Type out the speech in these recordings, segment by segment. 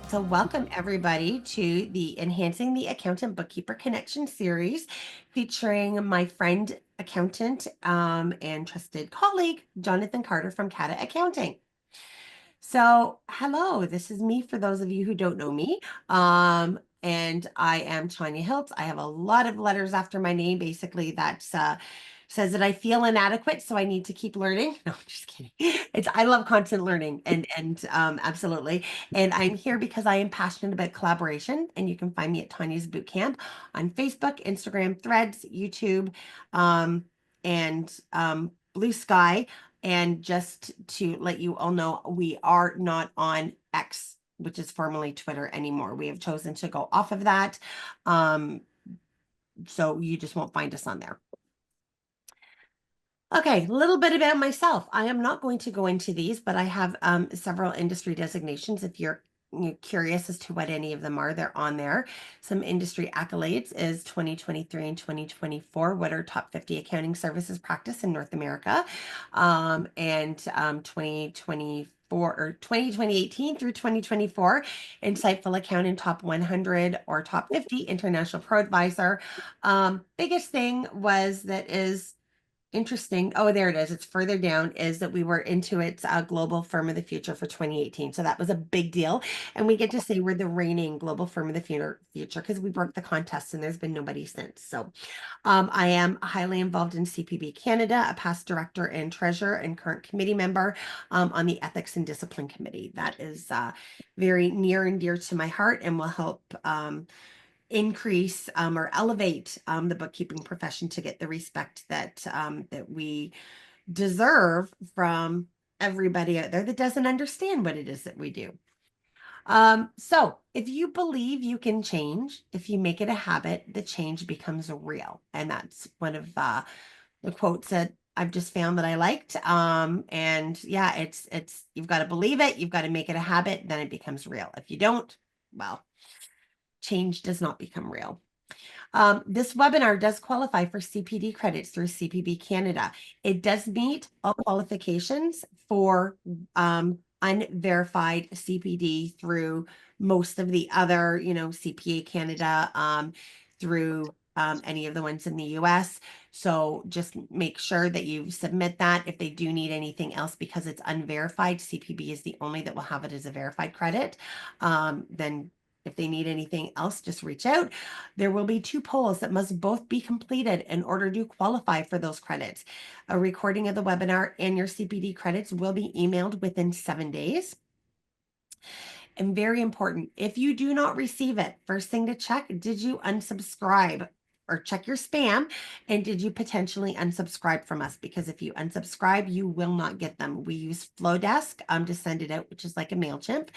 So, welcome everybody to the Enhancing the Accountant Bookkeeper Connection series featuring my friend, accountant, and trusted colleague, Jonathan Carter from Cata Accounting. So, hello, this is me for those of you who don't know me. And I am Tanya Hiltz. I have a lot of letters after my name, basically, that says that I feel inadequate, so I need to keep learning. No, I'm just kidding. I love constant learning and absolutely. And I'm here because I am passionate about collaboration. And you can find me at Tanya's Boot Camp on Facebook, Instagram, Threads, YouTube, and Blue Sky. And just to let you all know, we are not on X, which is formerly Twitter, anymore. We have chosen to go off of that. Um, so you just won't find us on there. Okay, a little bit about myself. I am not going to go into these, but I have several industry designations. If you're curious as to what any of them are, they're on there. Some industry accolades is 2023 and 2024. What are top 50 accounting services practice in North America? And 2024 or 2018 through 2024, Insightful Accounting Top 100 or Top 50 International Pro Advisor. Biggest thing was that is interesting. Oh, there it is. It's further down, is that we were Intuit's global firm of the future for 2018. So that was a big deal. And we get to say we're the reigning global firm of the future because we broke the contest and there's been nobody since. So I am highly involved in CPB Canada, a past director and treasurer and current committee member on the Ethics and Discipline Committee. That is very near and dear to my heart and will help increase or elevate the bookkeeping profession to get the respect that we deserve from everybody out there that doesn't understand what it is that we do. So if you believe you can change, if you make it a habit, the change becomes real. And that's one of the quotes that I've just found that I liked. And yeah, it's you've got to believe it, you've got to make it a habit, then it becomes real. If you don't, well, change does not become real. This webinar does qualify for CPD credits through CPB Canada. It does meet all qualifications for unverified CPD through most of the other, CPA Canada, through any of the ones in the US. So just make sure that you submit that. If they do need anything else because it's unverified, CPB is the only that will have it as a verified credit. Then if they need anything else, just reach out. There will be 2 polls that must both be completed in order to qualify for those credits. A recording of the webinar and your CPD credits will be emailed within 7 days. And very important, if you do not receive it, first thing to check, did you unsubscribe? Or check your spam, and did you potentially unsubscribe from us? Because if you unsubscribe, you will not get them. We use Flowdesk to send it out, which is like a MailChimp.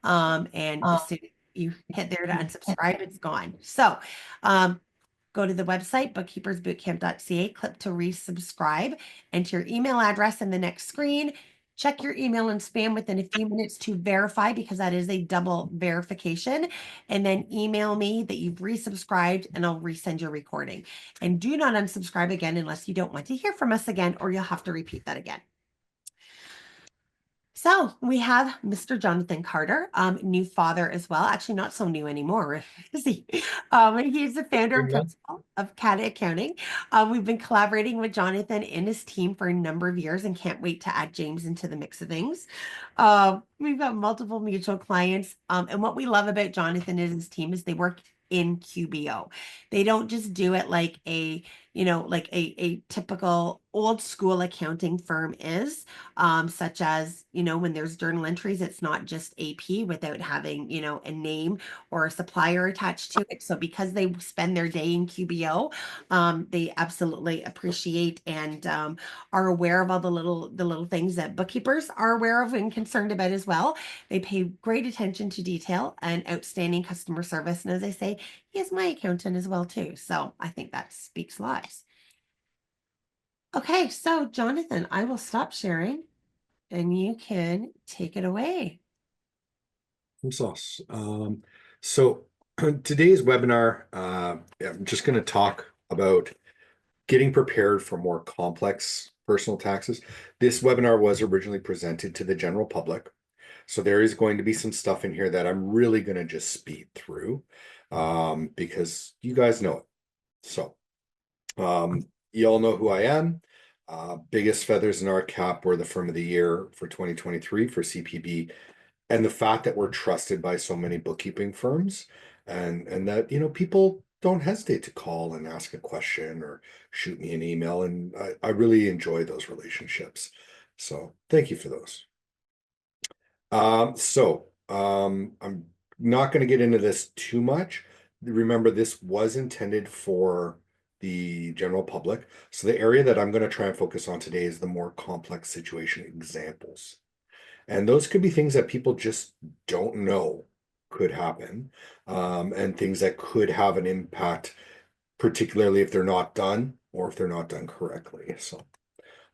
And as soon as you hit there to unsubscribe, it's gone. So go to the website, bookkeepersbootcamp.ca, click to resubscribe, enter your email address in the next screen. Check your email and spam within a few minutes to verify, because that is a double verification. And then email me that you've resubscribed and I'll resend your recording. And do not unsubscribe again unless you don't want to hear from us again, or you'll have to repeat that again. So we have Mr. Jonathan Carter, new father as well. Actually, not so new anymore, is he? He's the founder and principal of Cata Accounting. We've been collaborating with Jonathan and his team for a number of years and can't wait to add James into the mix of things. We've got multiple mutual clients. And what we love about Jonathan and his team is they work in QBO. They don't just do it like a typical old school accounting firm is, such as, when there's journal entries, it's not just AP without having, a name or a supplier attached to it. So because they spend their day in QBO, they absolutely appreciate and are aware of all the little things that bookkeepers are aware of and concerned about as well. They pay great attention to detail and outstanding customer service. And as I say, he is my accountant as well too. So I think that speaks lives. Okay, so Jonathan, I will stop sharing and you can take it away. Sauce. So today's webinar, I'm just going to talk about getting prepared for more complex personal taxes. This webinar was originally presented to the general public. So there is going to be some stuff in here that I'm really going to just speed through because you guys know it. So you all know who I am. Biggest feathers in our cap were the firm of the year for 2023 for CPB, and the fact that we're trusted by so many bookkeeping firms, and that people don't hesitate to call and ask a question or shoot me an email, and I really enjoy those relationships. So thank you for those. I'm not going to get into this too much. Remember, this was intended for the general public. So the area that I'm going to try and focus on today is the more complex situation examples. And those could be things that people just don't know could happen, and things that could have an impact, particularly if they're not done or if they're not done correctly. So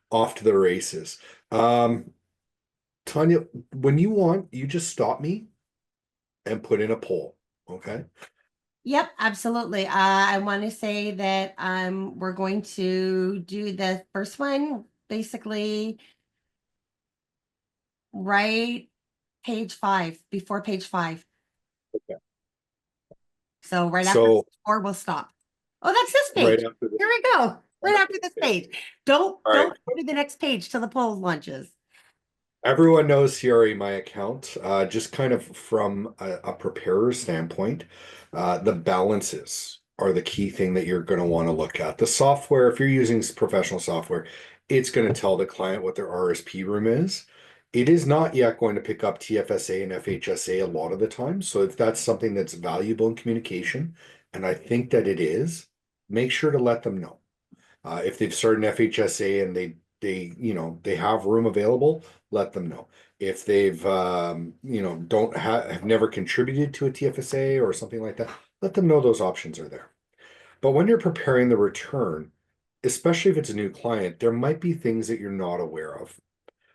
off to the races. Tanya, when you want, you just stop me and put in a poll. Okay. Yep, absolutely. I want to say that we're going to do the first one basically right page 5, before page 5. Okay. So right after So 4, we'll stop. Oh, that's this right page. after this, Here we go. right Right after after this this page. page. Don't All right. don't go to the next page till the poll launches. Everyone knows CRA my account. Just kind of from a preparer standpoint, the balances are the key thing that you're going to want to look at. The software, if you're using professional software, it's going to tell the client what their RSP room is. It is not yet going to pick up TFSA and FHSA a lot of the time. So if that's something that's valuable in communication, and I think that it is, make sure to let them know. If they've started an FHSA and they have room available, let them know. If they've don't have never contributed to a TFSA or something like that, let them know those options are there. But when you're preparing the return, especially if it's a new client, there might be things that you're not aware of,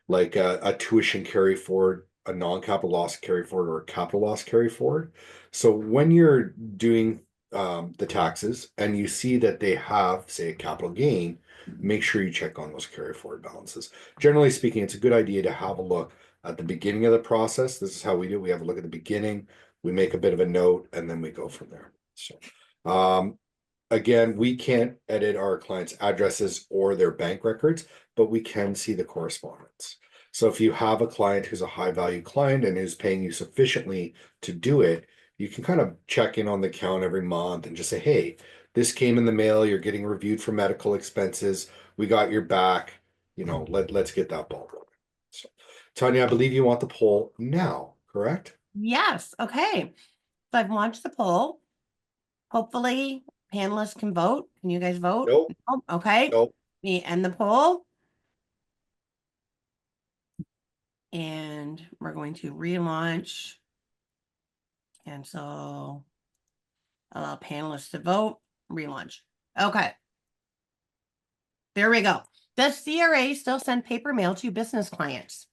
like a tuition carry forward, a non-capital loss carry forward, or a capital loss carry forward. So when you're doing the taxes and you see that they have, say, a capital gain, make sure you check on those carry forward balances. Generally speaking, it's a good idea to have a look at the beginning of the process. This is how we do. We have a look at the beginning, we make a bit of a note, and then we go from there. So, again, we can't edit our clients' addresses or their bank records, but we can see the correspondence. So if you have a client who's a high value client and who's paying you sufficiently to do it, you can kind of check in on the account every month and just say, hey, this came in the mail, you're getting reviewed for medical expenses, we got your back, let's get that ball rolling. So, Tanya, I believe you want the poll now, correct? Yes. Okay. So I've launched the poll. Hopefully, panelists can vote. Can you guys vote? Nope, No? Okay. nope. Me end the poll. And we're going to relaunch. Cancel. Allow panelists to vote. Relaunch. Okay. There we go. Does CRA still send paper mail to business clients?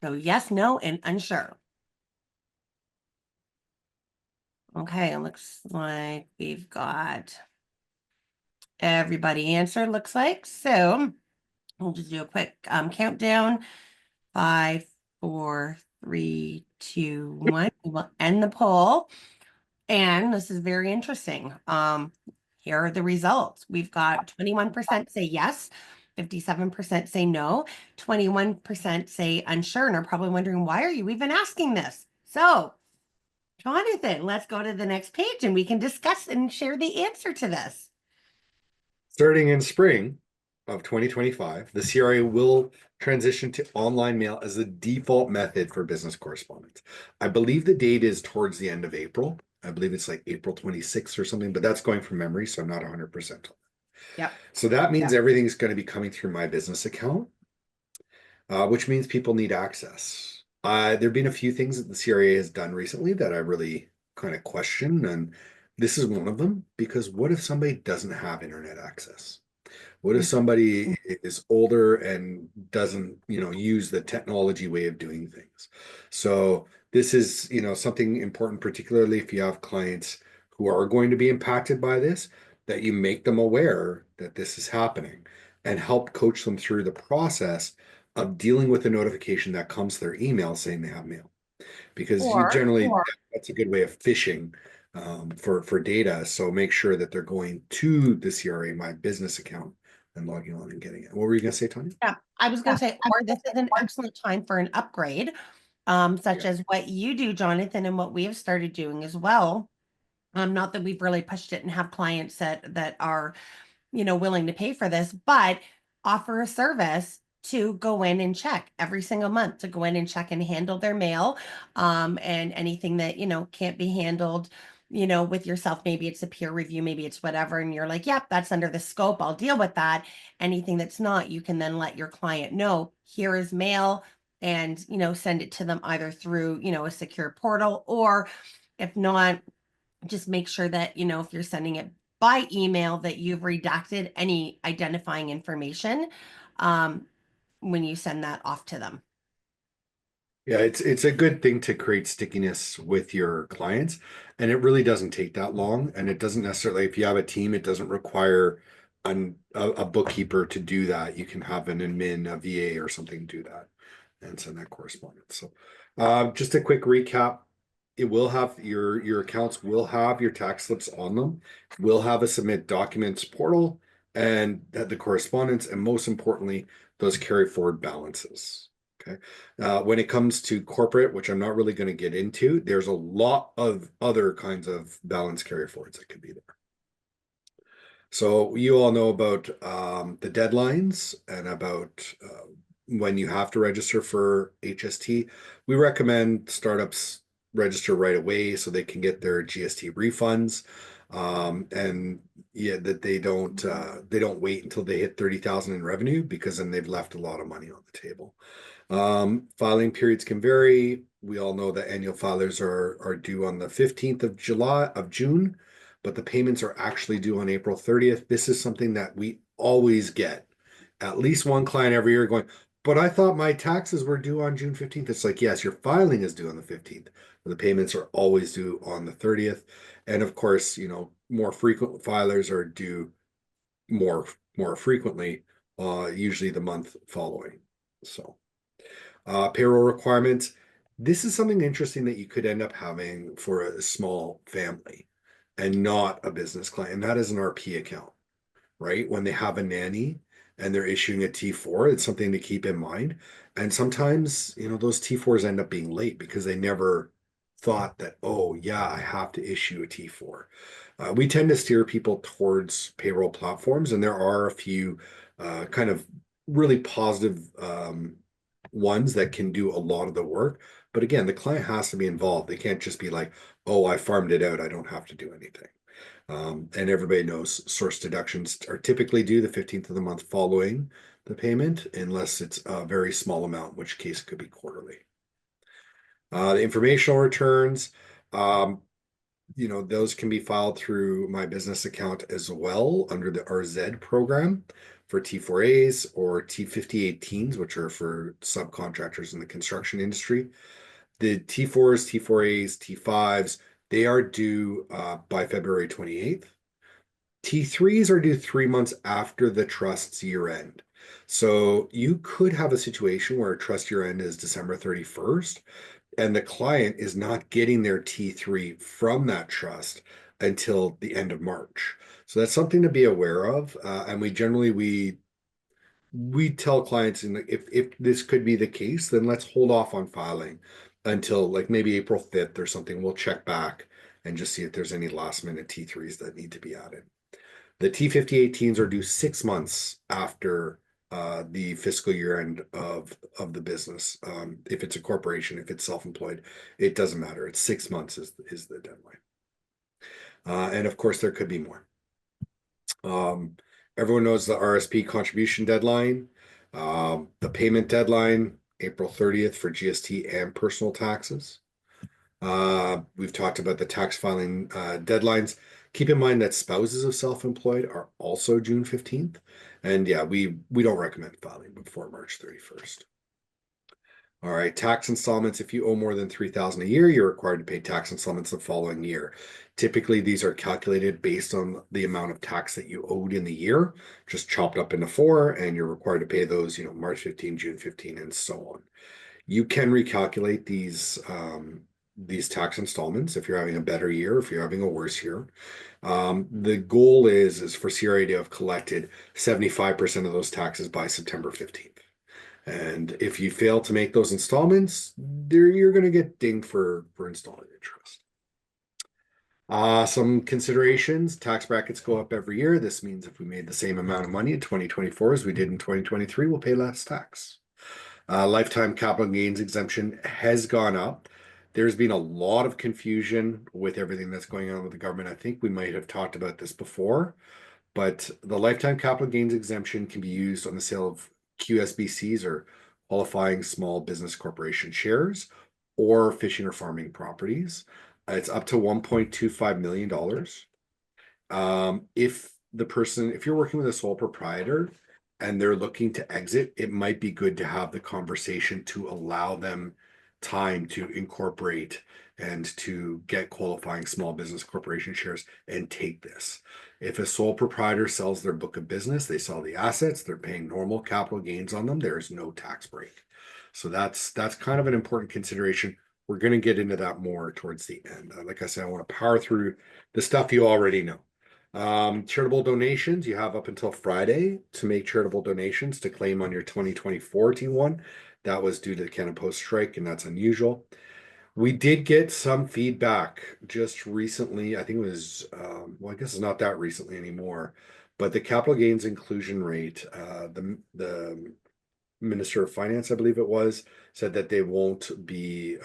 So yes, no, and unsure. Okay, it looks like we've got everybody answered, looks like. So we'll just do a quick countdown. 5, 4, 3, 2, 1. We will end the poll. And this is very interesting. Here are the results. We've got 21% say yes, 57% say no, 21% say unsure, and are probably wondering, why are you even asking this? So, Jonathan, let's go to the next page and we can discuss and share the answer to this. Starting in spring of 2025, the CRA will transition to online mail as the default method for business correspondence. I believe the date is towards the end of April. I believe it's like April 26th or something, but that's going from memory, so I'm not 100%. Yep. So that means everything's going to be coming through my business account, which means people need access. There have been a few things that the CRA has done recently that I really kind of question, and this is one of them, because what if somebody doesn't have internet access? What if somebody is older and doesn't, use the technology way of doing things? So this is, something important, particularly if you have clients who are going to be impacted by this, that you make them aware that this is happening and help coach them through the process of dealing with a notification that comes to their email saying they have mail. Because you Or generally, that's a good way of phishing for data. So make sure that they're going to the CRA My Business account and logging on and getting it. What were you going to say, Tanya? yeah, I was going to say, or this is an excellent time for an upgrade, such Yeah. as what you do, Jonathan, and what we have started doing as well. Not that we've really pushed it and have clients that are willing to pay for this, but offer a service to go in and check every single month, to go in and check and handle their mail, and anything that, can't be handled, with yourself. Maybe it's a peer review, maybe it's whatever. And you're like, yep, that's under the scope. I'll deal with that. Anything that's not, you can then let your client know, here is mail, and, send it to them either through, a secure portal, or if not, just make sure that, if you're sending it by email, that you've redacted any identifying information, um, when you send that off to them. Yeah, it's a good thing to create stickiness with your clients, and it really doesn't take that long. And it doesn't necessarily, if you have a team, it doesn't require a bookkeeper to do that. You can have an admin, a VA, or something do that and send that correspondence. So, just a quick recap: it will have your accounts will have your tax slips on them, will have a submit documents portal, and the correspondence, and most importantly, those carry forward balances. Okay. When it comes to corporate, which I'm not really going to get into, there's a lot of other kinds of balance carry forwards that could be there. So you all know about the deadlines and about when you have to register for HST. We recommend startups register right away so they can get their GST refunds, and yeah, that they don't wait until they hit 30,000 in revenue, because then they've left a lot of money on the table. Filing periods can vary. We all know that annual filers are due on the 15th of June, but the payments are actually due on April 30th. This is something that we always get. At least one client every year going, but I thought my taxes were due on June 15th. It's like, yes, your filing is due on the 15th, but the payments are always due on the 30th. And of course, more frequent filers are due more more frequently, usually the month following. So payroll requirements. This is something interesting that you could end up having for a small family and not a business client, and that is an RP account, right? When they have a nanny and they're issuing a T4, it's something to keep in mind. And sometimes, those T4s end up being late because they never thought that, oh, yeah, I have to issue a T4. We tend to steer people towards payroll platforms, and there are a few kind of really positive ones that can do a lot of the work. But again, the client has to be involved. They can't just be like, oh, I farmed it out. I don't have to do anything. And everybody knows source deductions are typically due the 15th of the month following the payment, unless it's a very small amount, in which case it could be quarterly. The informational returns, those can be filed through my business account as well under the RZ program for T4As or T5018s, which are for subcontractors in the construction industry. The T4s, T4As, T5s, they are due by February 28th. T3s are due 3 months after the trust's year end. So you could have a situation where a trust year end is December 31st, and the client is not getting their T3 from that trust until the end of March. So that's something to be aware of. And we tell clients, if this could be the case, then let's hold off on filing until like maybe April 5th or something. We'll check back and just see if there's any last minute T3s that need to be added. The T5018s are due 6 months after the fiscal year end of the business. If it's a corporation, if it's self-employed, it doesn't matter. It's 6 months is the deadline. And of course, there could be more. Um, Everyone knows the RSP contribution deadline, the payment deadline, April 30th for GST and personal taxes. We've talked about the tax filing deadlines. Keep in mind that spouses of self-employed are also June 15th. And yeah, we don't recommend filing before March 31st. All right, tax installments. If you owe more than 3,000 a year, you're required to pay tax installments the following year. Typically, these are calculated based on the amount of tax that you owed in the year, just chopped up into four, and you're required to pay those, March 15, June 15, and so on. You can recalculate these tax installments if you're having a better year, if you're having a worse year. The goal is for CRA to have collected 75% of those taxes by September 15th. And if you fail to make those installments, you're going to get dinged for installment interest. Some considerations, tax brackets go up every year. This means if we made the same amount of money in 2024 as we did in 2023, we'll pay less tax. Lifetime capital gains exemption has gone up. There's been a lot of confusion with everything that's going on with the government. I think we might have talked about this before, but the lifetime capital gains exemption can be used on the sale of QSBCs or qualifying small business corporation shares or fishing or farming properties. It's up to $1.25 million. If you're working with a sole proprietor and they're looking to exit, it might be good to have the conversation to allow them time to incorporate and to get qualifying small business corporation shares and take this. If a sole proprietor sells their book of business, they sell the assets, they're paying normal capital gains on them, there's no tax break. So that's kind of an important consideration. We're going to get into that more towards the end. Like I said, I want to power through the stuff you already know. Charitable donations, you have up until Friday to make charitable donations to claim on your 2024 T1. That was due to the Canada Post strike, and that's unusual. We did get some feedback just recently. I think it was, well, I guess it's not that recently anymore, but the capital gains inclusion rate, the Minister of Finance, I believe it was, said that they won't be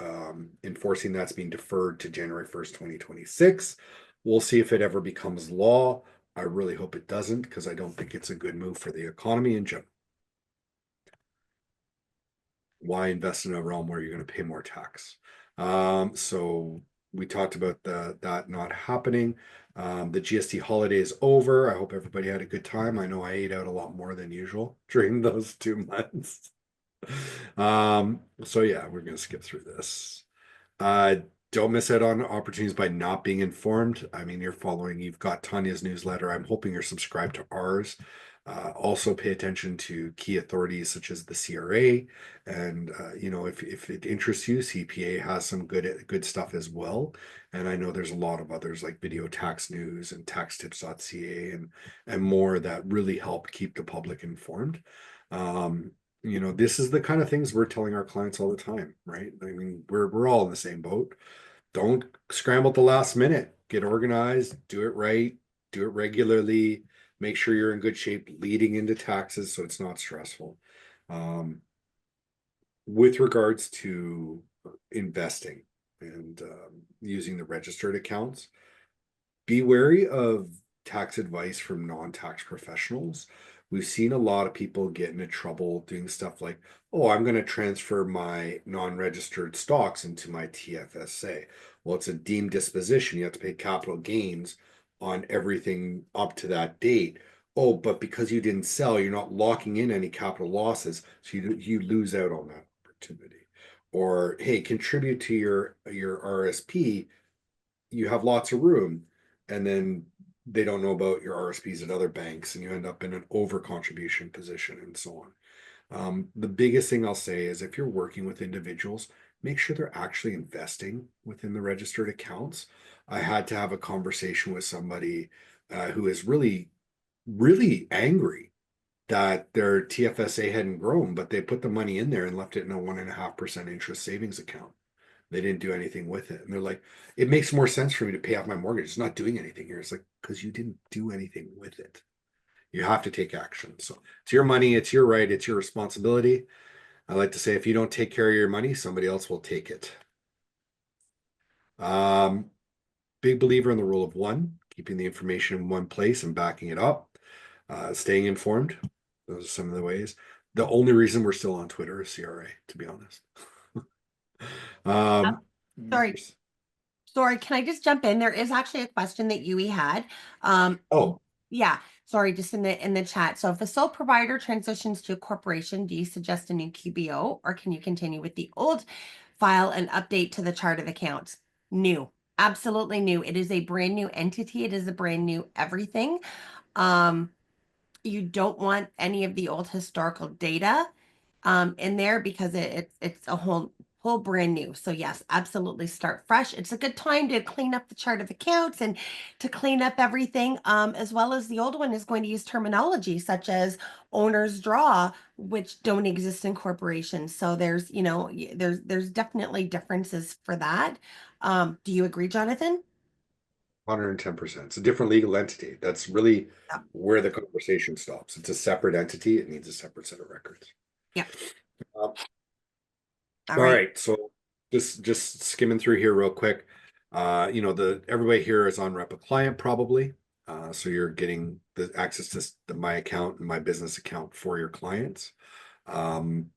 enforcing that's being deferred to January 1st, 2026. We'll see if it ever becomes law. I really hope it doesn't because I don't think it's a good move for the economy in general. Why invest in a realm where you're going to pay more tax? So we talked about that not happening. The GST holiday is over. I hope everybody had a good time. I know I ate out a lot more than usual during those 2 months. So yeah, we're gonna skip through this. Uh, don't miss out on opportunities by not being informed. I mean, you've got Tanya's newsletter. I'm hoping you're subscribed to ours. Also pay attention to key authorities such as the CRA. And if it interests you, CPA has some good stuff as well. And I know there's a lot of others like Video Tax News and taxtips.ca and more that really help keep the public informed. This is the kind of things we're telling our clients all the time, right? I mean, we're all in the same boat. Don't scramble at the last minute. Get organized, do it right, do it regularly, make sure you're in good shape leading into taxes so it's not stressful. Um, with regards to investing and using the registered accounts, be wary of tax advice from non-tax professionals. We've seen a lot of people get into trouble doing stuff like, oh, I'm going to transfer my non-registered stocks into my TFSA. Well, it's a deemed disposition. You have to pay capital gains on everything up to that date. Oh, but because you didn't sell, you're not locking in any capital losses, so you lose out on that opportunity. Or hey, contribute to your RSP. You have lots of room, and then they don't know about your RSPs at other banks, and you end up in an over contribution position and so on. The biggest thing I'll say is if you're working with individuals, make sure they're actually investing within the registered accounts. I had to have a conversation with somebody who is really, really angry that their TFSA hadn't grown, but they put the money in there and left it in a 1.5% interest savings account. They didn't do anything with it. And they're like, it makes more sense for me to pay off my mortgage. It's not doing anything here. It's like, because you didn't do anything with it. You have to take action. So it's your money, it's your right, it's your responsibility. I like to say if you don't take care of your money, somebody else will take it. Um, big believer in the rule of one, keeping the information in one place and backing it up, staying informed. Those are some of the ways. The only reason we're still on Twitter is CRA, to be honest. Uh, Um, Sorry, sorry, can I just jump in? There is actually a question that Yui had. Um, oh, yeah. sorry, just in the chat. So if a sole provider transitions to a corporation, do you suggest a new QBO or can you continue with the old file and update to the chart of accounts? New, absolutely new. It is a brand new entity. It is a brand new everything. Um, you don't want any of the old historical data in there because it's a whole brand new. So yes, absolutely start fresh. It's a good time to clean up the chart of accounts and to clean up everything, as well as the old one is going to use terminology such as owner's draw, which don't exist in corporations. So there's, there's definitely differences for that. Do you agree, Jonathan? 110%. It's a different legal entity. That's really Yeah. where the conversation stops. It's a separate entity. It needs a separate set of records. Yeah. Um, All all right. right. So just skimming through here real quick. The everybody here is on Rep a Client probably. So you're getting the access to my account and my business account for your clients. Um,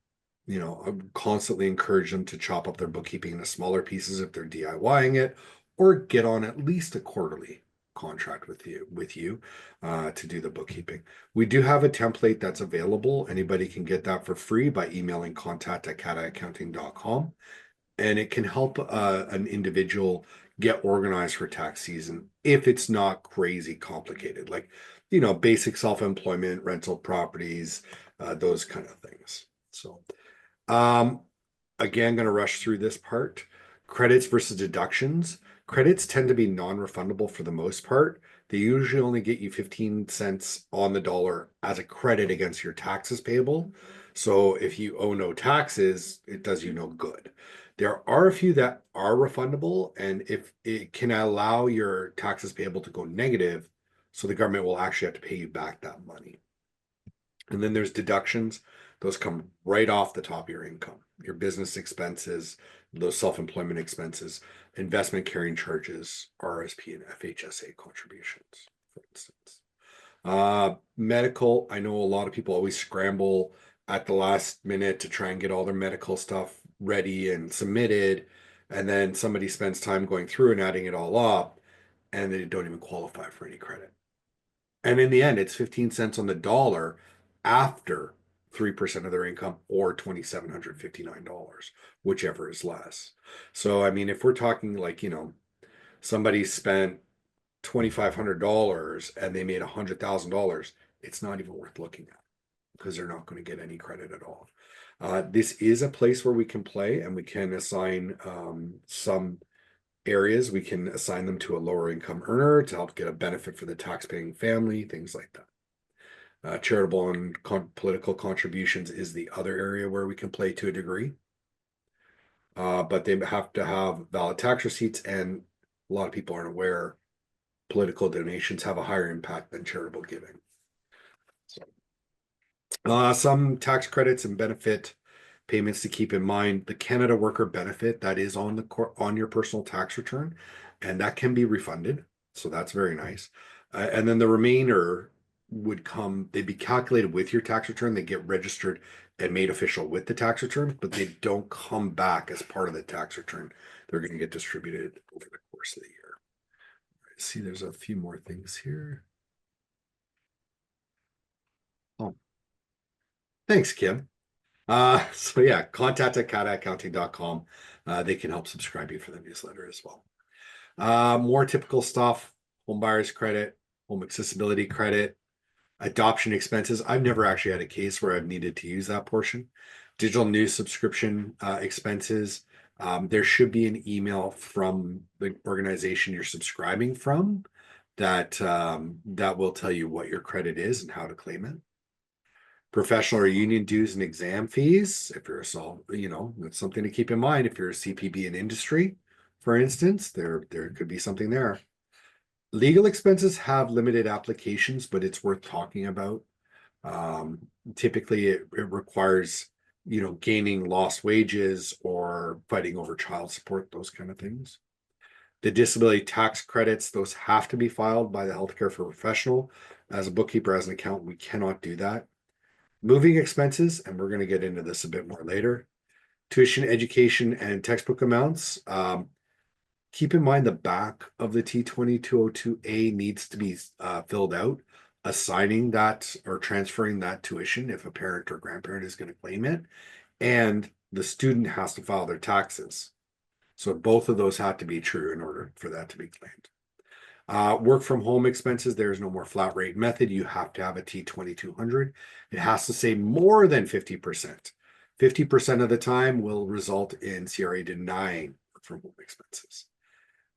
I would constantly encourage them to chop up their bookkeeping into smaller pieces if they're DIYing it, or get on at least a quarterly contract with you to do the bookkeeping. We do have a template that's available. Anybody can get that for free by emailing contact@cataaccounting.com, and it can help an individual get organized for tax season if it's not crazy complicated, like basic self-employment, rental properties, those kind of things. So um, again, going to rush through this part. Credits versus deductions. Credits tend to be non-refundable for the most part. They usually only get you 15 cents on the dollar as a credit against your taxes payable. So if you owe no taxes, it does you no good. There are a few that are refundable, and if it can allow your taxes payable to go negative, so the government will actually have to pay you back that money. And then there's deductions. Those come right off the top of your income. Your business expenses, those self-employment expenses, investment carrying charges, RSP and FHSA contributions, for instance. Medical, I know a lot of people always scramble at the last minute to try and get all their medical stuff ready and submitted. And then somebody spends time going through and adding it all up, and they don't even qualify for any credit. And in the end, it's 15 cents on the dollar after 3% of their income or $2,759, whichever is less. So, I mean, if we're talking like, somebody spent $2,500 and they made $100,000, it's not even worth looking at because they're not going to get any credit at all. This is a place where we can play and we can assign some areas. We can assign them to a lower income earner to help get a benefit for the tax-paying family, things like that. Charitable and political contributions is the other area where we can play to a degree. But they have to have valid tax receipts, and a lot of people aren't aware political donations have a higher impact than charitable giving. So, some tax credits and benefit payments to keep in mind. The Canada Worker Benefit that is on your personal tax return, and that can be refunded. So that's very nice. And then the remainder would come, they'd be calculated with your tax return. They get registered and made official with the tax return, but they don't come back as part of the tax return. They're going to get distributed over the course of the year. See, there's a few more things here. Oh, thanks, Kim. So yeah, contact at cataaccounting.com. They can help subscribe you for the newsletter as well. More typical stuff: home buyers credit, home accessibility credit, adoption expenses. I've never actually had a case where I've needed to use that portion. Digital news subscription expenses. There should be an email from the organization you're subscribing from that will tell you what your credit is and how to claim it. Professional or union dues and exam fees. If you're that's something to keep in mind. If you're a CPB in industry, for instance, there could be something there. Legal expenses have limited applications, but it's worth talking about. Typically, it requires, gaining lost wages or fighting over child support, those kind of things. The disability tax credits, those have to be filed by the healthcare for professional. As a bookkeeper, as an accountant, we cannot do that. Moving expenses, and we're going to get into this a bit more later. Tuition, education, and textbook amounts. Keep in mind the back of the T2202A needs to be filled out. assigning that or transferring that tuition if a parent or grandparent is going to claim it, and the student has to file their taxes. So both of those have to be true in order for that to be claimed. Work from home expenses, there is no more flat rate method. You have to have a T2200. It has to say more than 50%. 50% of the time will result in CRA denying work from home expenses.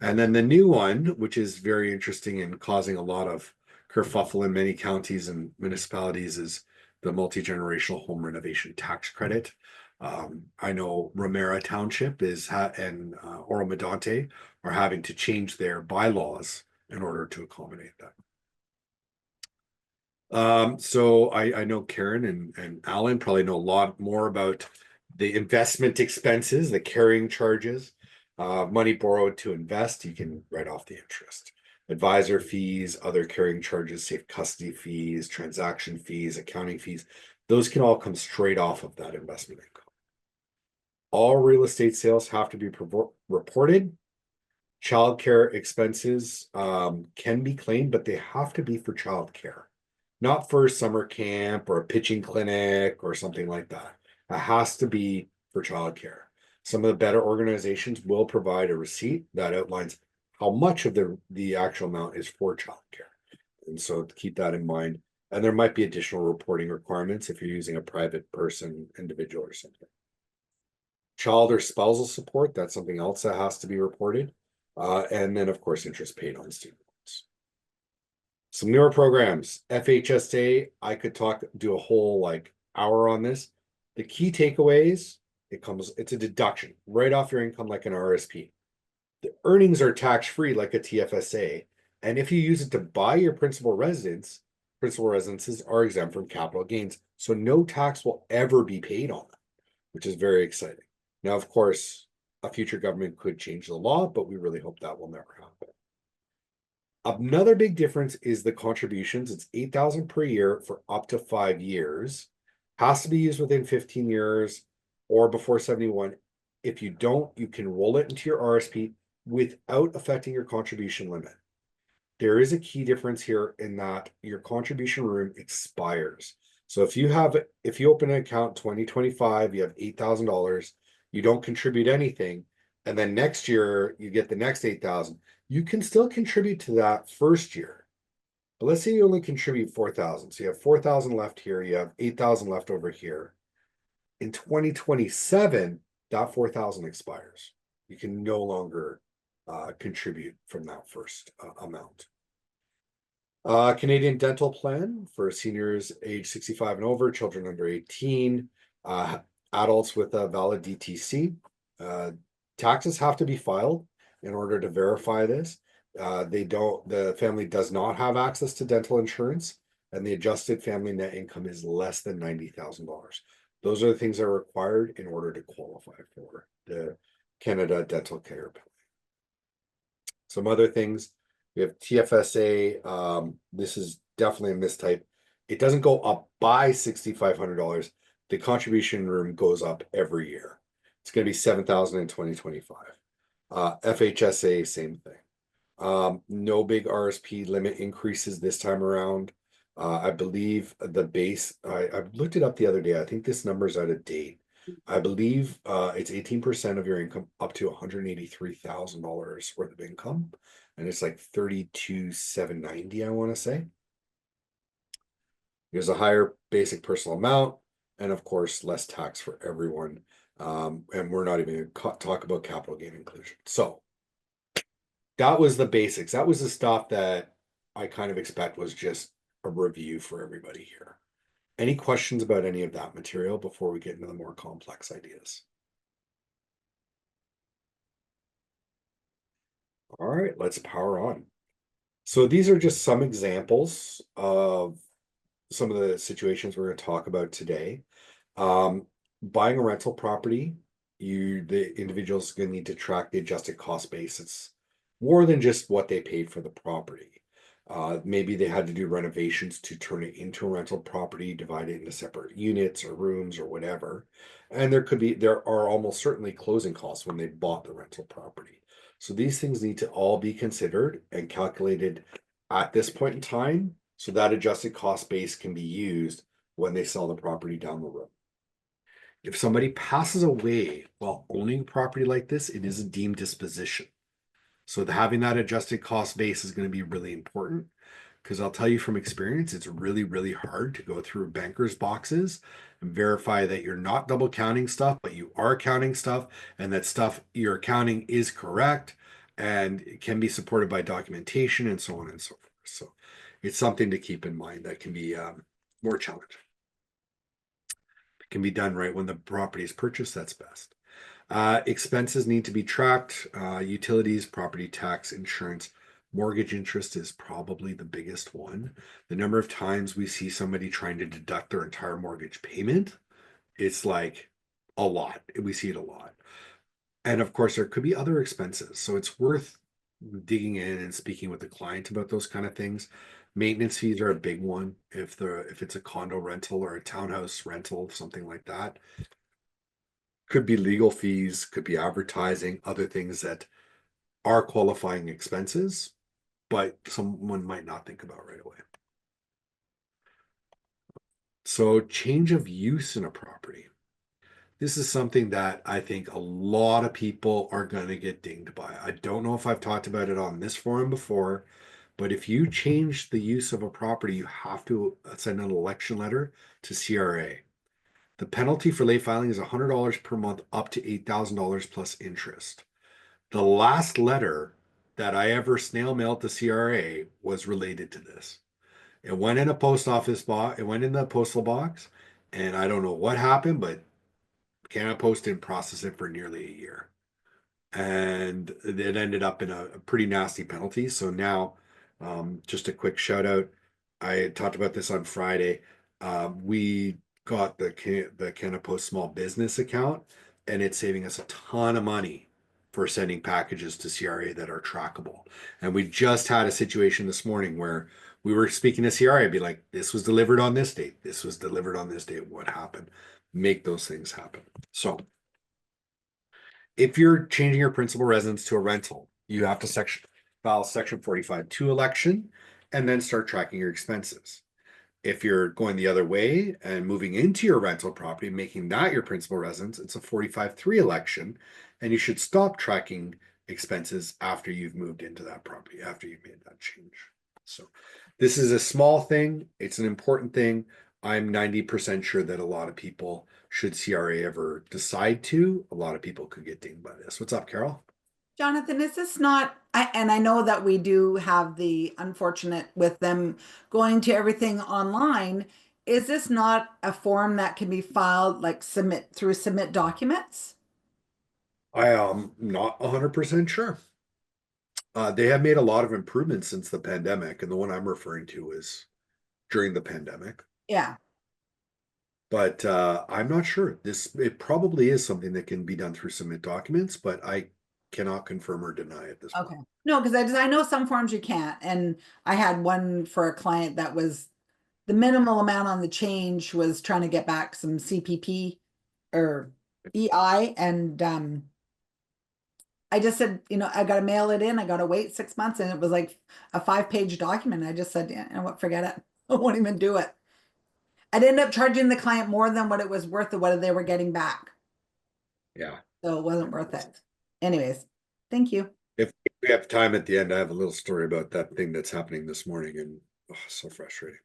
And then the new one, which is very interesting and causing a lot of kerfuffle in many counties and municipalities, is the multi-generational home renovation tax credit. I know Romera Township and Oro Medonte are having to change their bylaws in order to accommodate that. So I know Karen and Alan probably know a lot more about the investment expenses, the carrying charges, money borrowed to invest, you can write off the interest. Advisor fees, other carrying charges, safe custody fees, transaction fees, accounting fees, those can all come straight off of that investment income. All real estate sales have to be reported. Childcare expenses can be claimed, but they have to be for childcare, not for summer camp or a pitching clinic or something like that. It has to be for childcare. Some of the better organizations will provide a receipt that outlines how much of the actual amount is for childcare. And so keep that in mind. And there might be additional reporting requirements if you're using a private person, individual, or something. Child or spousal support, that's something else that has to be reported. And then, of course, interest paid on student loans. Some newer programs, FHSA, I could do a whole like hour on this. The key takeaways, it's a deduction right off your income like an RSP. The earnings are tax-free like a TFSA. And if you use it to buy your principal residences are exempt from capital gains. So no tax will ever be paid on them, which is very exciting. Now, of course, a future government could change the law, but we really hope that will never happen. Another big difference is the contributions. It's $8,000 per year for up to 5 years. Has to be used within 15 years or before 71. If you don't, you can roll it into your RSP without affecting your contribution limit. There is a key difference here in that your contribution room expires. So if you open an account 2025, you have $8,000, you don't contribute anything, and then next year you get the next 8,000, you can still contribute to that first year. But let's say you only contribute 4,000. So you have 4,000 left here, you have 8,000 left over here. In 2027, that 4,000 expires. You can no longer contribute from that first amount. Canadian dental plan for seniors age 65 and over, children under 18, adults with a valid DTC. Taxes have to be filed in order to verify this. The family does not have access to dental insurance, and the adjusted family net income is less than $90,000. Those are the things that are required in order to qualify for the Canada Dental Care Plan. Some other things, we have TFSA. This is definitely a mistype. It doesn't go up by $6,500. The contribution room goes up every year. It's going to be $7,000 in 2025. FHSA, same thing. No big RSP limit increases this time around. I believe the base, I looked it up the other day. I think this number is out of date. I believe it's 18% of your income up to $183,000 worth of income. And it's like 32,790, I want to say. There's a higher basic personal amount, and of course, less tax for everyone. And we're not even going to talk about capital gain inclusion. So that was the basics. That was the stuff that I kind of expect was just a review for everybody here. Any questions about any of that material before we get into the more complex ideas? All right, let's power on. So these are just some examples of some of the situations we're going to talk about today. Buying a rental property, the individual's going to need to track the adjusted cost base. It's more than just what they paid for the property. Maybe they had to do renovations to turn it into a rental property, divide it into separate units or rooms or whatever. And there are almost certainly closing costs when they bought the rental property. So these things need to all be considered and calculated at this point in time So that adjusted cost base can be used when they sell the property down the road. If somebody passes away while owning property like this, it is a deemed disposition. So having that adjusted cost base is going to be really important, because I'll tell you from experience, it's really, really hard to go through bankers' boxes and verify that you're not double counting stuff, but you are counting stuff, and that stuff you're accounting is correct and it can be supported by documentation and so on and so forth. So it's something to keep in mind that can be more challenging. It can be done right when the property is purchased, that's best. Expenses need to be tracked. Utilities, property tax, insurance, mortgage interest is probably the biggest one. The number of times we see somebody trying to deduct their entire mortgage payment, it's like a lot. We see it a lot. And of course, there could be other expenses. So it's worth digging in and speaking with the client about those kind of things. Maintenance fees are a big one if it's a condo rental or a townhouse rental, something like that. Could be legal fees, could be advertising, other things that are qualifying expenses, but someone might not think about right away. So, change of use in a property. This is something that I think a lot of people are going to get dinged by. I don't know if I've talked about it on this forum before, but if you change the use of a property, you have to send an election letter to CRA. The penalty for late filing is $100 per month up to $8,000 plus interest. The last letter that I ever snail mailed to CRA was related to this. It went in a post office box, it went in the postal box, and I don't know what happened, but Canada Post didn't process it for nearly a year. And it ended up in a pretty nasty penalty. So now, just a quick shout out. I talked about this on Friday. We got the Canada Post small business account, and it's saving us a ton of money for sending packages to CRA that are trackable. And we just had a situation this morning where we were speaking to CRA, be like, this was delivered on this date. This was delivered on this date. What happened? Make those things happen. So if you're changing your principal residence to a rental, you have to file section 45(2) election and then start tracking your expenses. If you're going the other way and moving into your rental property, making that your principal residence, it's a 45(3) election, and you should stop tracking expenses after you've moved into that property, after you've made that change. So this is a small thing. It's an important thing. I'm 90% sure that a lot of people, should CRA ever decide to, a lot of people could get dinged by this. What's up, Carol? Jonathan, is this not, and I know that we do have the unfortunate with them going to everything online. Is this not a form that can be filed like submit documents? I am not 100% sure. They have made a lot of improvements since the pandemic, and the one I'm referring to is during the pandemic. Yeah. But I'm not sure. It probably is something that can be done through submit documents, but I cannot confirm or deny at this Okay. point. No, because I know some forms you can't. And I had one for a client that was the minimal amount on the change was trying to get back some CPP or EI. And I just said, I got to mail it in. I got to wait 6 months. And it was like a 5-page document. I just said, yeah, you know what, forget it. I won't even do it. I'd end up charging the client more than what it was worth of what they were getting back. Yeah. So it wasn't worth it. Anyways, thank you. If we have time at the end, I have a little story about that thing that's happening this morning, and so frustrating.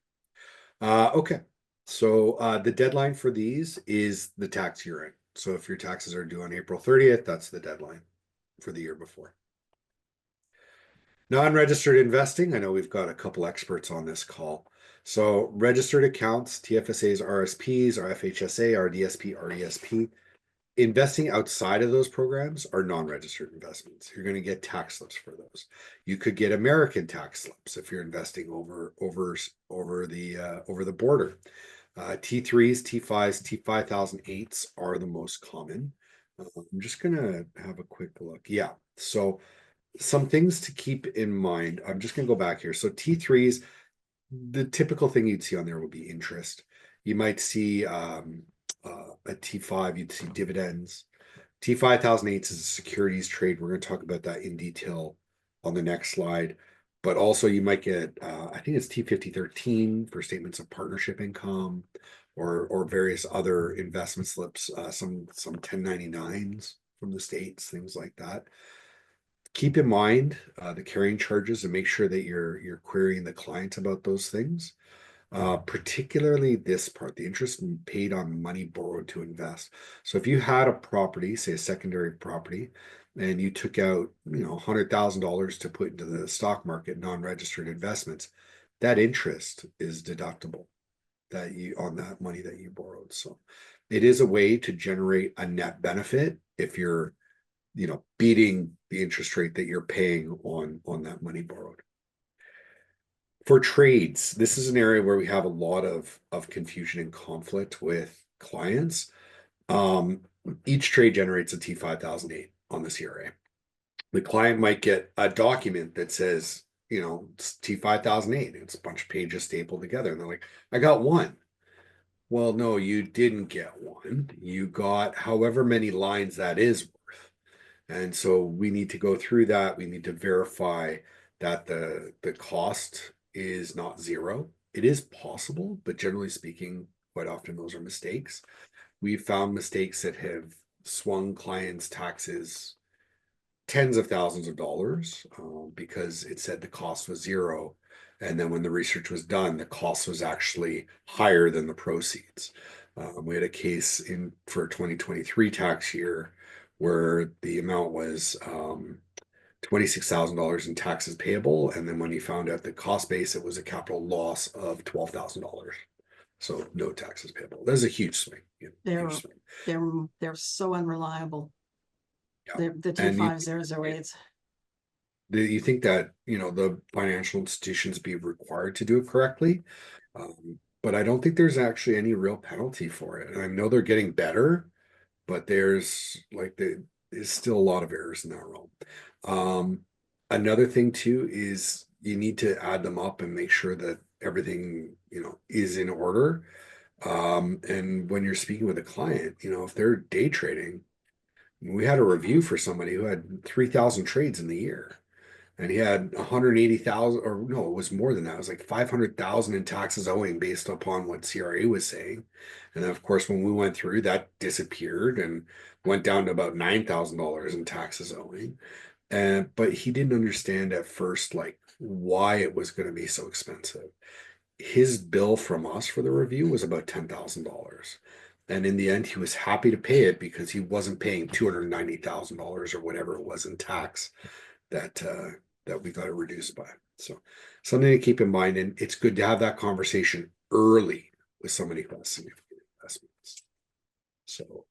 Okay. So the deadline for these is the tax year end. So if your taxes are due on April 30th, that's the deadline for the year before. Non-registered investing. I know we've got a couple experts on this call. So registered accounts, TFSAs, RSPs, RFHSA, RDSP, RESP. Investing outside of those programs are non-registered investments. You're going to get tax slips for those. You could get American tax slips if you're investing over the border. T3s, T5s, T5008s are the most common. I'm just going to have a quick look. Yeah. So some things to keep in mind. I'm just going to go back here. So T3s, the typical thing you'd see on there would be interest. You might see a T5, you'd see dividends. T5008s is a securities trade. We're going to talk about that in detail on the next slide. but also you might get, I think it's T5013 for statements of partnership income, or various other investment slips, some 1099s from the states, things like that. Keep in mind the carrying charges and make sure that you're querying the client about those things. Particularly this part, the interest paid on money borrowed to invest. So if you had a property, say a secondary property, and you took out, $100,000 to put into the stock market, non-registered investments, that interest is deductible on that money that you borrowed. So it is a way to generate a net benefit if you're, beating the interest rate that you're paying on that money borrowed. For trades, this is an area where we have a lot of confusion and conflict with clients. Each trade generates a T5008 on the CRA. The client might get a document that says, it's T5008. It's a bunch of pages stapled together. And they're like, I got one. Well, no, you didn't get one. You got however many lines that is worth. And so we need to go through that. We need to verify that the cost is not zero. It is possible, but generally speaking, quite often those are mistakes. We've found mistakes that have swung clients' taxes tens of thousands of dollars because it said the cost was zero. And then when the research was done, the cost was actually higher than the proceeds. We had a case for 2023 tax year where the amount was $26,000 in taxes payable. And then when he found out the cost base, it was a capital loss of $12,000. So no taxes payable. There's a huge swing. They're Huge swing. they're so unreliable. Yeah. They're the And you- T5008s. You think that, the financial institutions be required to do it correctly? But I don't think there's actually any real penalty for it. And I know they're getting better, but there's still a lot of errors in that realm. Another thing too is you need to add them up and make sure that everything, is in order. And when you're speaking with a client, if they're day trading, we had a review for somebody who had 3,000 trades in the year. And he had 180,000, or no, it was more than that. It was like 500,000 in taxes owing based upon what CRA was saying. And then, of course, when we went through, that disappeared and went down to about $9,000 in taxes owing. But he didn't understand at first, like, why it was going to be so expensive. His bill from us for the review was about $10,000. And in the end, he was happy to pay it because he wasn't paying $290,000 or whatever it was in tax that we got it reduced by. So something to keep in mind, and it's good to have that conversation early with somebody who has significant investments. So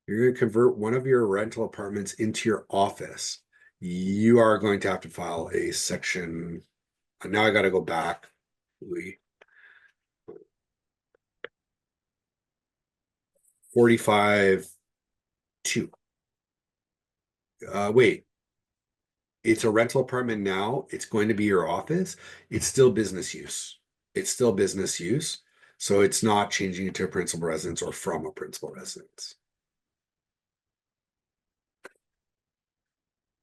you're going to convert one of your rental apartments into your office. You are going to have to file a section. Now I got to go back. 45-2. Wait. It's a rental apartment now. It's going to be your office. It's still business use. It's still business use. So it's not changing it to a principal residence or from a principal residence.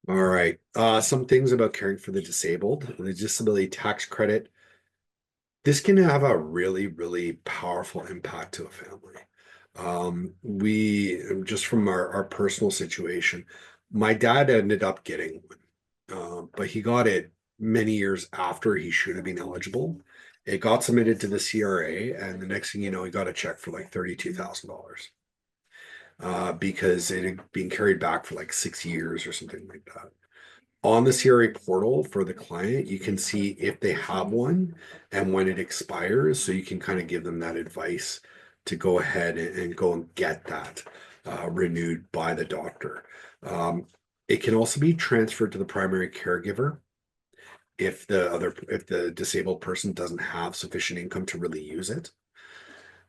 All right. Some things about caring for the disabled. The disability tax credit. This can have a really, really powerful impact to a family. We just from our personal situation, my dad ended up getting one, but he got it many years after he should have been eligible. It got submitted to the CRA, and the next thing you know, he got a check for like $32,000 because it had been carried back for like 6 years or something like that. On the CRA portal for the client, you can see if they have one and when it expires, so you can kind of give them that advice to go ahead and go and get that renewed by the doctor. It can also be transferred to the primary caregiver if the disabled person doesn't have sufficient income to really use it.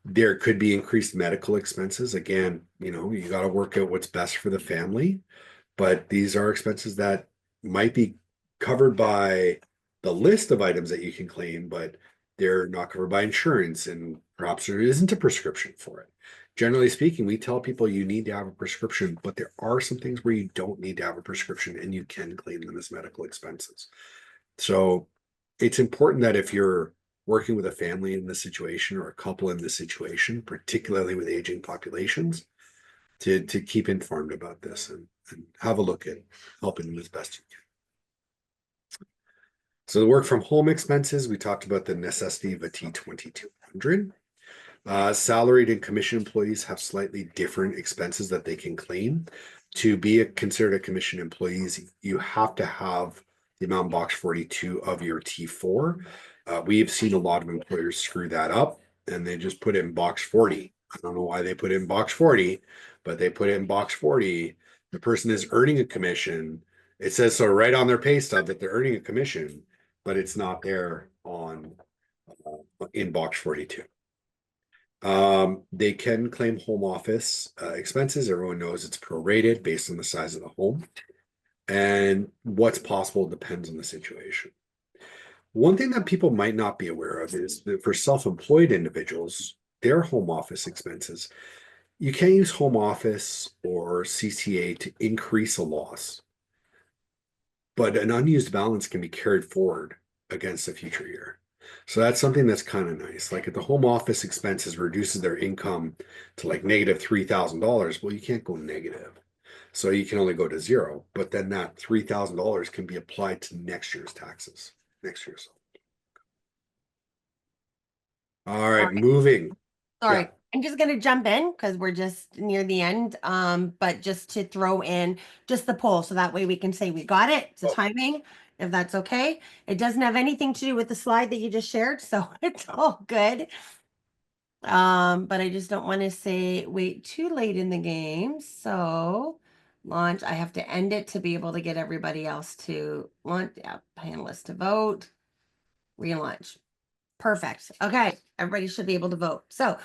There could be increased medical expenses. Again, you got to work out what's best for the family, but these are expenses that might be covered by the list of items that you can claim, but they're not covered by insurance, and perhaps there isn't a prescription for it. Generally speaking, we tell people you need to have a prescription, but there are some things where you don't need to have a prescription and you can claim them as medical expenses. So it's important that if you're working with a family in this situation or a couple in this situation, particularly with aging populations, to keep informed about this and have a look at helping them as best you can. So the work from home expenses, we talked about the necessity of a T2200. Salaried and commission employees have slightly different expenses that they can claim. To be considered a commission employees, you have to have the amount in box 42 of your T4. We have seen a lot of employers screw that up and they just put it in box 40. I don't know why they put it in box 40, but they put it in box 40. The person is earning a commission. It says so right on their pay stub that they're earning a commission, but it's not there on in box 42. They can claim home office expenses. Everyone knows it's prorated based on the size of the home. And what's possible depends on the situation. One thing that people might not be aware of is that for self-employed individuals, their home office expenses, you can't use home office or CCA to increase a loss, but an unused balance can be carried forward against a future year. So that's something that's kind of nice. Like if the home office expenses reduces their income to like negative $3,000, well, you can't go negative. So you can only go to zero, but then that $3,000 can be applied to next year's taxes, next year's. All right, Sorry. moving. Sorry, Yeah. I'm just gonna jump in because we're just near the end. But just to throw in just the poll, so that way we can say we got it. It's a Oh. timing, if that's okay. It doesn't have anything to do with the slide that you just shared, so it's all good. But I just don't want to say wait too late in the game. So launch, I have to end it to be able to get everybody else to launch, yeah, panelists to vote, relaunch. Perfect. Okay, everybody should be able to vote. So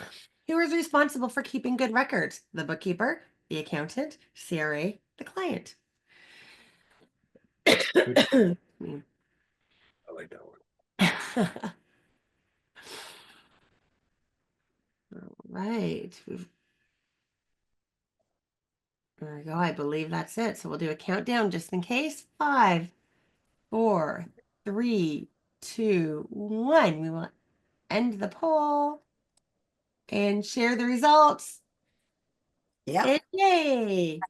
who is responsible for keeping good records? The bookkeeper, the accountant, CRA, the client. Hmm. I like that one. All right. There we go. I believe that's it. So we'll do a countdown just in case. 5, 4, 3, 2, 1. We will end the poll and share the results. Yeah. And yay!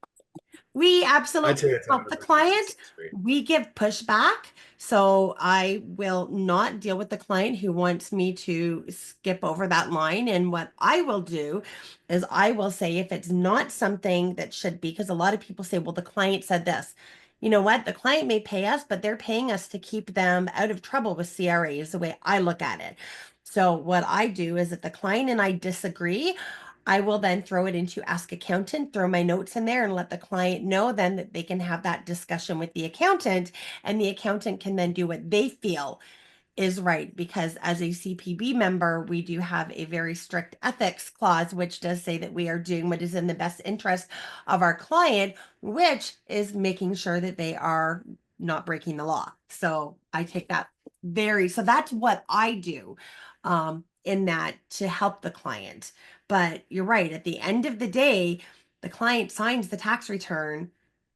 We I'd absolutely say it's out help of the the client. great. We give pushback. So I will not deal with the client who wants me to skip over that line. And what I will do is I will say if it's not something that should be, because a lot of people say, well, the client said this. You know what? The client may pay us, but they're paying us to keep them out of trouble with CRA is the way I look at it. So what I do is if the client and I disagree, I will then throw it into Ask Accountant, throw my notes in there and let the client know then that they can have that discussion with the accountant and the accountant can then do what they feel is right. Because as a CPB member, we do have a very strict ethics clause, which does say that we are doing what is in the best interest of our client, which is making sure that they are not breaking the law. So I take that so that's what I do in that to help the client. But you're right, at the end of the day, the client signs the tax return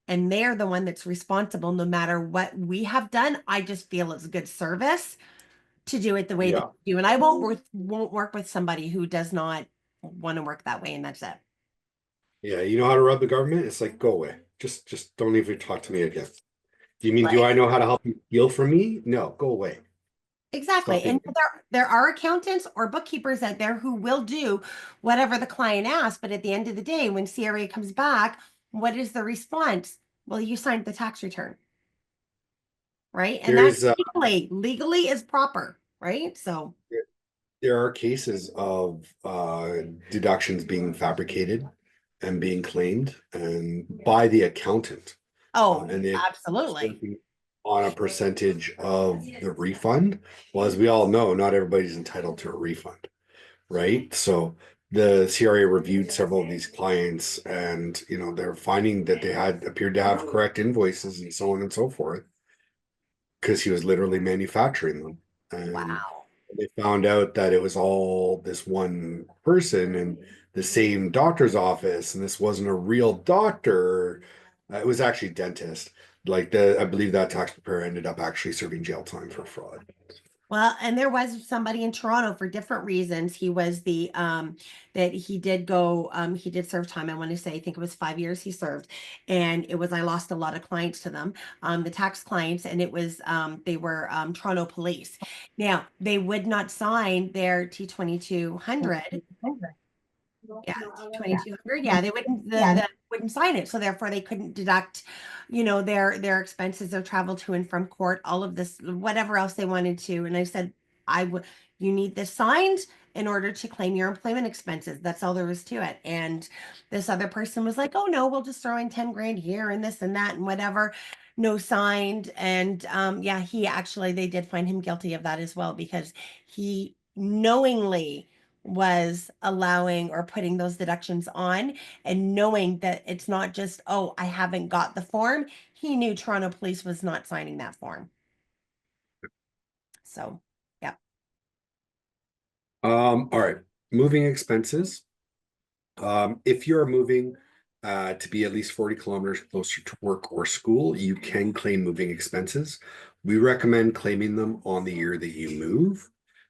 and they're the one that's responsible no matter what we have done. I just feel it's good service to do it the way that Yeah. you do. And I won't work with somebody who does not want to work that way, and that's it. Yeah, you know how to rub the government? It's like, go away. Just don't even talk to me again. You mean, do Right. I know how to help you steal from me? No, go away. Exactly. Stop being. And there are accountants or bookkeepers out there who will do whatever the client asks, but at the end of the day, when CRA comes back, what is the response? Well, you signed the tax return, right? And There that's is legally is proper, right? So, there are cases of deductions being fabricated and being claimed and by the accountant. oh, And the accountant's absolutely. working on a percentage of the refund. Well, as we all know, not everybody's entitled to a refund, right? So the CRA reviewed several of these clients and they're finding that they had appeared to have correct invoices and so on and so forth because he was literally manufacturing them. And Wow. they found out that it was all this one person and the same doctor's office, and this wasn't a real doctor. It was actually a dentist. Like I believe that tax preparer ended up actually serving jail time for fraud. Well, and there was somebody in Toronto for different reasons. He was the that he did go he did serve time. I want to say I think it was 5 years he served. And it was I lost a lot of clients to them, the tax clients, and it was they were Toronto police. Now, they would not sign their T2200. Yeah, 2200. Yeah, they wouldn't wouldn't sign it, so therefore they couldn't deduct, their expenses, their travel to and from court, all of this, whatever else they wanted to. And I said, I would, you need this signed in order to claim your employment expenses. That's all there was to it. And this other person was like, oh no, we'll just throw in 10 grand here and this and that and whatever. No signed. And yeah, they did find him guilty of that as well because he knowingly was allowing or putting those deductions on and knowing that it's not just, oh, I haven't got the form. He knew Toronto Police was not signing that form. So, yeah. All right, moving expenses. If you're moving to be at least 40 kilometers closer to work or school, you can claim moving expenses. We recommend claiming them on the year that you move.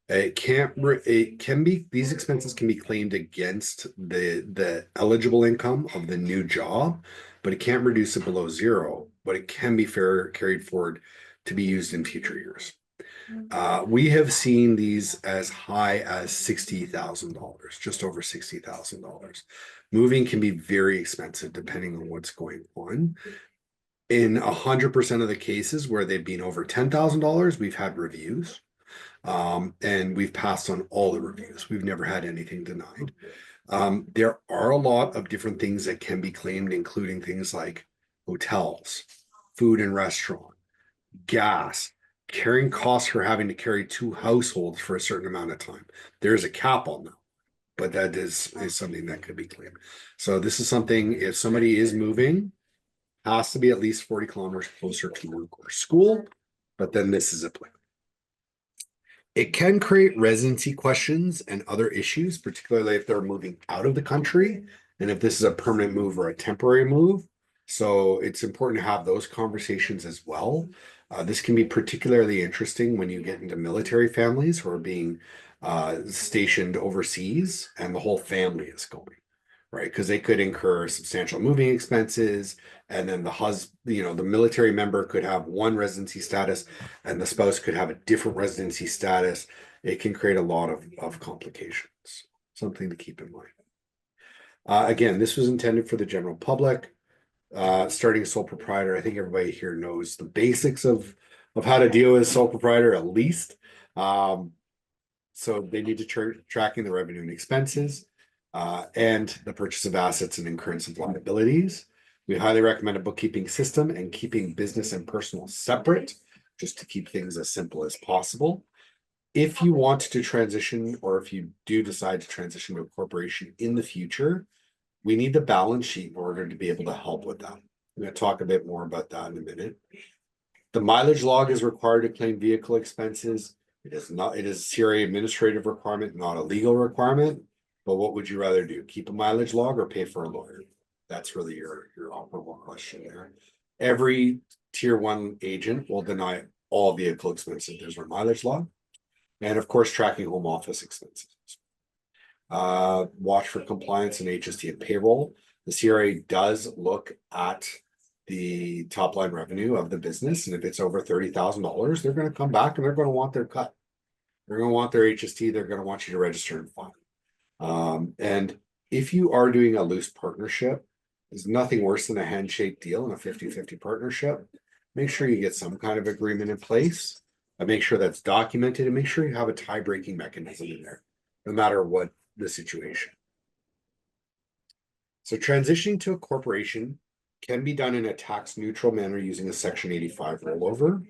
It can be, these expenses can be claimed against the eligible income of the new job, but it can't reduce it below zero, but it can be carried forward to be used in future years. We have seen these as high as $60,000, just over $60,000. Moving can be very expensive depending on what's going on. In 100% of the cases where they've been over $10,000, we've had reviews. And we've passed on all the reviews. We've never had anything denied. There are a lot of different things that can be claimed, including things like hotels, food and restaurant, gas, carrying costs for having to carry two households for a certain amount of time. There's a cap on that, but that is something that could be claimed. So this is something, if somebody is moving, has to be at least 40 kilometers closer to work or school, but then this is applicable. It can create residency questions and other issues, particularly if they're moving out of the country and if this is a permanent move or a temporary move. So it's important to have those conversations as well. This can be particularly interesting when you get into military families who are being stationed overseas and the whole family is going, right? Because they could incur substantial moving expenses, and then the military member could have one residency status and the spouse could have a different residency status. It can create a lot of complications. Something to keep in mind. Again, this was intended for the general public. Starting a sole proprietor, I think everybody here knows the basics of how to deal with a sole proprietor at least. So they need to tracking the revenue and expenses, and the purchase of assets and incurrence of liabilities. We highly recommend a bookkeeping system and keeping business and personal separate, just to keep things as simple as possible. If you want to transition, or if you do decide to transition to a corporation in the future, we need the balance sheet in order to be able to help with that. I'm going to talk a bit more about that in a minute. The mileage log is required to claim vehicle expenses. It is a CRA administrative requirement, not a legal requirement. But what would you rather do? Keep a mileage log or pay for a lawyer? That's really your operable question there. Every tier 1 agent will deny all vehicle expenses. There's a mileage log. And of course, tracking home office expenses. Watch for compliance in HST and payroll. The CRA does look at the top line revenue of the business, and if it's over $30,000, they're going to come back and they're going to want their cut. They're going to want their HST. They're going to want you to register and file. And if you are doing a loose partnership, there's nothing worse than a handshake deal in a 50-50 partnership. Make sure you get some kind of agreement in place. Make sure that's documented, and make sure you have a tie-breaking mechanism in there, no matter what the situation. So transitioning to a corporation can be done in a tax neutral manner using a Section 85 rollover.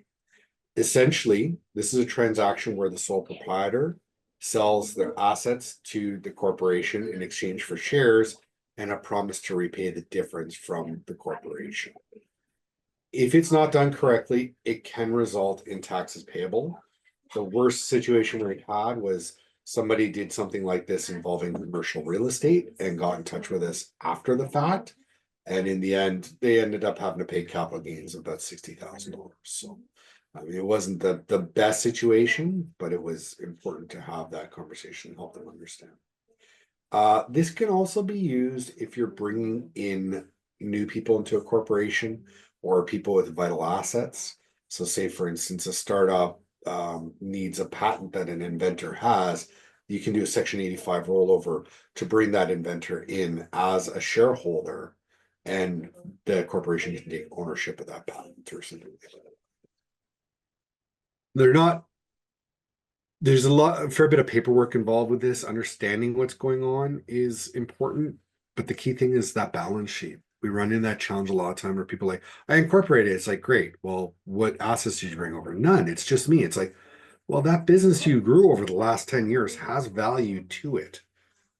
Essentially, this is a transaction where the sole proprietor sells their assets to the corporation in exchange for shares and a promise to repay the difference from the corporation. If it's not done correctly, it can result in taxes payable. The worst situation we had was somebody did something like this involving commercial real estate and got in touch with us after the fact. And in the end, they ended up having to pay capital gains of about $60,000. So, I mean, it wasn't the best situation, but it was important to have that conversation and help them understand. This can also be used if you're bringing in new people into a corporation or people with vital assets. So, say for instance, a startup needs a patent that an inventor has. You can do a Section 85 rollover to bring that inventor in as a shareholder, and the corporation can take ownership of that patent or something like that. They're not There's a fair bit of paperwork involved with this. Understanding what's going on is important, but the key thing is that balance sheet. We run into that challenge a lot of time where people are like, I incorporated it. It's like, great. Well, what assets did you bring over? None. It's just me. It's like, well, that business you grew over the last 10 years has value to it.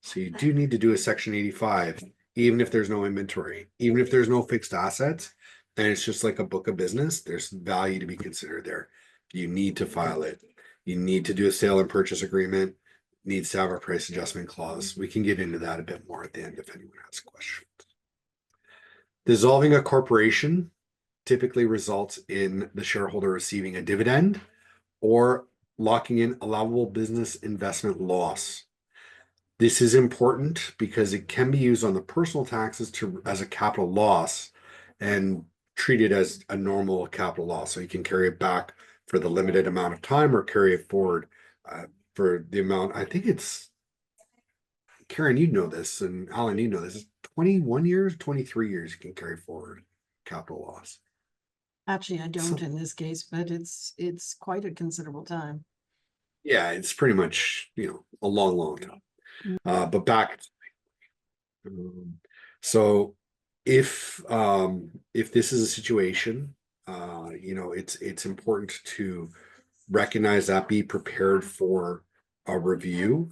So you do need to do a Section 85, even if there's no inventory, even if there's no fixed assets, and it's just like a book of business, there's value to be considered there. You need to file it. You need to do a sale and purchase agreement, needs to have a price adjustment clause. We can get into that a bit more at the end if anyone has questions. Dissolving a corporation typically results in the shareholder receiving a dividend or locking in allowable business investment loss. This is important because it can be used on the personal taxes as a capital loss and treated as a normal capital loss. So you can carry it back for the limited amount of time or carry it forward for the amount. I think it's, Karen, you know this, and Alan, you know this. It's 21 years, 23 years you can carry forward capital loss. Actually, I don't in this case, but it's quite a considerable time. Yeah, it's pretty much, a long, long time. But back, so if this is a situation, it's important to recognize that, be prepared for a review.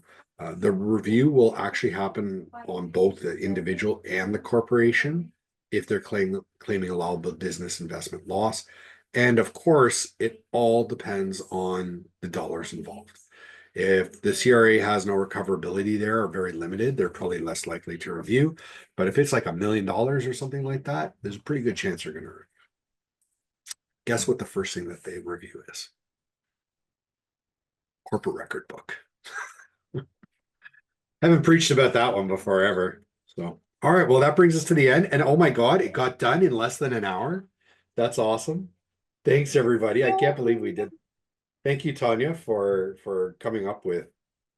The review will actually happen on both the individual and the corporation if they're claiming allowable business investment loss. And of course, it all depends on the dollars involved. If the CRA has no recoverability there or very limited, they're probably less likely to review. But if it's like $1 million or something like that, there's a pretty good chance they're going to review. Guess what the first thing that they review is? Corporate record book. Haven't preached about that one before ever. So, all right. Well, that brings us to the end. And oh my God, it got done in less than an hour. That's awesome. Thanks, everybody. I can't believe we did. Thank you, Tanya, for coming up with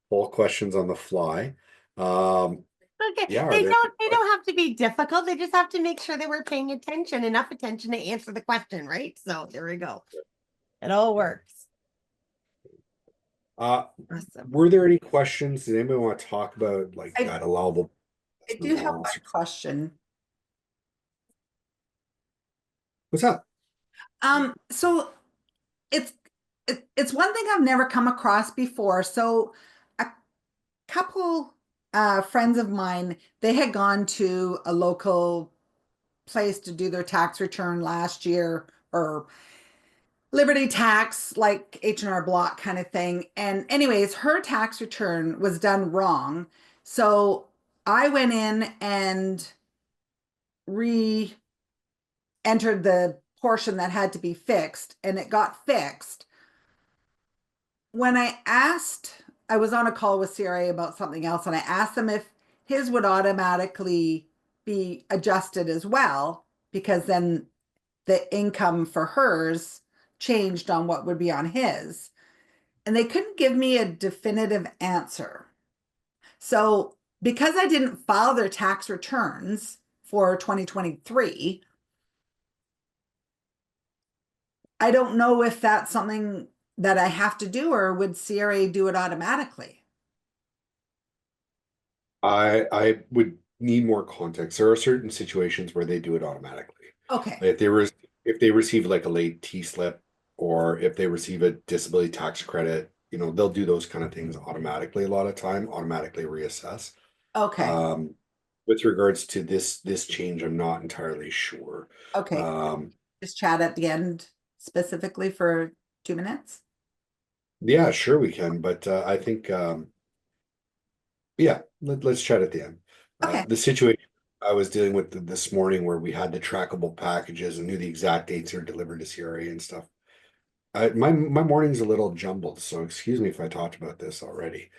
all questions on the fly. Okay, Yeah, they don't have to be difficult. They just have to make sure that we're paying attention, enough attention to answer the question, right? So there we go. It all works. Awesome. Were there any questions? Did anybody want to talk about like that allowable? I do have one question. What's up? So it's one thing I've never come across before. So a couple friends of mine, they had gone to a local place to do their tax return last year, or Liberty Tax, like H&R Block kind of thing. And anyways, her tax return was done wrong. So I went in and re-entered the portion that had to be fixed, and it got fixed. When I was on a call with CRA about something else, and I asked them if his would automatically be adjusted as well, because then the income for hers changed on what would be on his. And they couldn't give me a definitive answer. So because I didn't file their tax returns for 2023, I don't know if that's something that I have to do, or would CRA do it automatically? I would need more context. There are certain situations where they do it automatically. Okay. If they receive like a late T-slip, or if they receive a disability tax credit, they'll do those kind of things automatically a lot of time, automatically reassess. Okay. With regards to this change, I'm not entirely sure. Okay. Just chat at the end specifically for 2 minutes. Yeah, sure we can, but I think yeah, let's chat at the end. Okay. The situation I was dealing with this morning where we had the trackable packages and knew the exact dates they're delivered to CRA and stuff. My morning's a little jumbled, so excuse me if I talked about this already.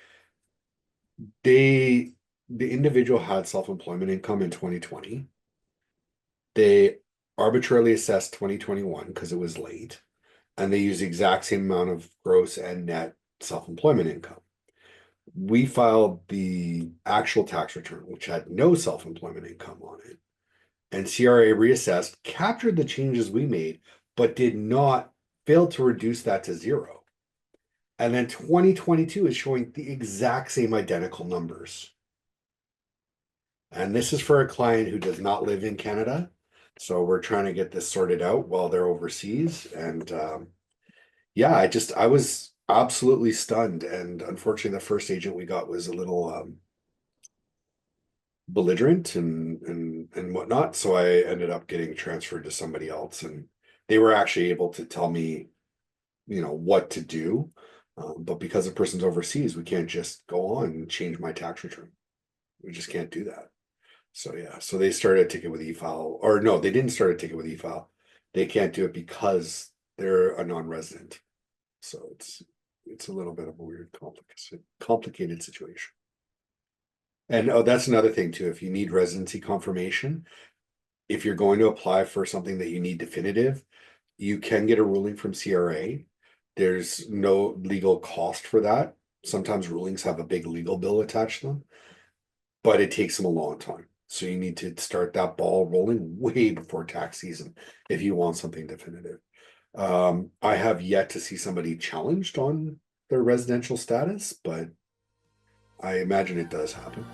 The individual had self-employment income in 2020. They arbitrarily assessed 2021 because it was late, and they used the exact same amount of gross and net self-employment income. We filed the actual tax return, which had no self-employment income on it. And CRA reassessed, captured the changes we made, but did not fail to reduce that to zero. And then 2022 is showing the exact same identical numbers. And this is for a client who does not live in Canada. So we're trying to get this sorted out while they're overseas. And yeah, I was absolutely stunned. And unfortunately, the first agent we got was a little belligerent and whatnot. So I ended up getting transferred to somebody else, and they were actually able to tell me, what to do. But because the person's overseas, we can't just go on and change my tax return. We just can't do that. So yeah, so they started a ticket with e-file, or no, they didn't start a ticket with e-file. They can't do it because they're a non-resident. So it's a little bit of a weird, complicated situation. And that's another thing too. If you need residency confirmation, if you're going to apply for something that you need definitive, you can get a ruling from CRA. There's no legal cost for that. Sometimes rulings have a big legal bill attached to them, but it takes them a long time. So you need to start that ball rolling way before tax season if you want something definitive. I have yet to see somebody challenged on their residential status, but I imagine it does happen.